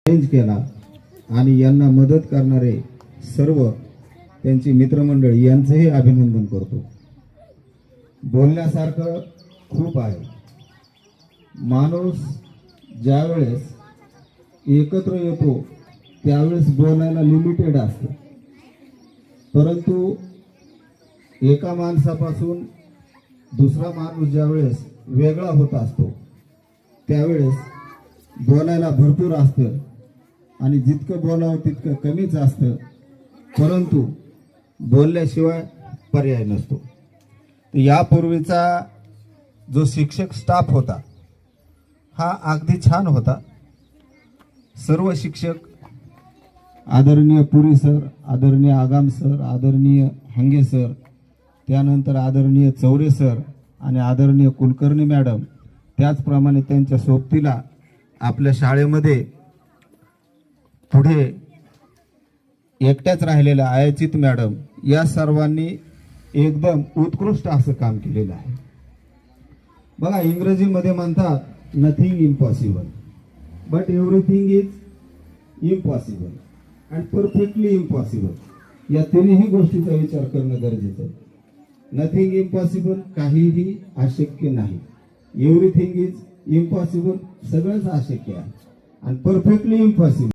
Arrange केला आणि यांना मदत करणारे सर्व त्यांची मित्रमंडळी यांचेही अभिनंदन करतो। बोलण्यासारखं खूप आहे। माणूस ज्यावेळेस एकत्र येतो त्यावेळेस बोलायला लिमिटेड असतं, परंतु एका माणसापासून दुसरा माणूस ज्यावेळेस वेगळा होत असतो त्यावेळेस बोलायला भरपूर असतं आणि जितकं बोलावं तितकं कमीच असतं, परंतु बोलल्याशिवाय पर्याय नसतो। यापूर्वीचा जो शिक्षक स्टाफ होता हा अगदी छान होता। सर्व शिक्षक आदरणीय पुरी सर, आदरणीय आगाम सर, आदरणीय हंगे सर, त्यानंतर आदरणीय चौरे सर आणि आदरणीय कुलकर्णी मॅडम, त्याचप्रमाणे त्यांच्या सोबतीला आपल्या शाळेमध्ये पुढे एकट्याच राहिलेल्या आयाचित मॅडम, या सर्वांनी एकदम उत्कृष्ट असं काम केलेलं आहे। बघा, इंग्रजीमध्ये म्हणतात nothing impossible but everything is impossible and perfectly impossible. या तिन्ही गोष्टीचा विचार करणं गरजेचं आहे। नथिंग इम्पॉसिबल, काहीही अशक्य नाही। एव्हरीथिंग इज इम्पॉसिबल, सगळंच अशक्य आहे। आणि परफेक्टली इम्पॉसिबल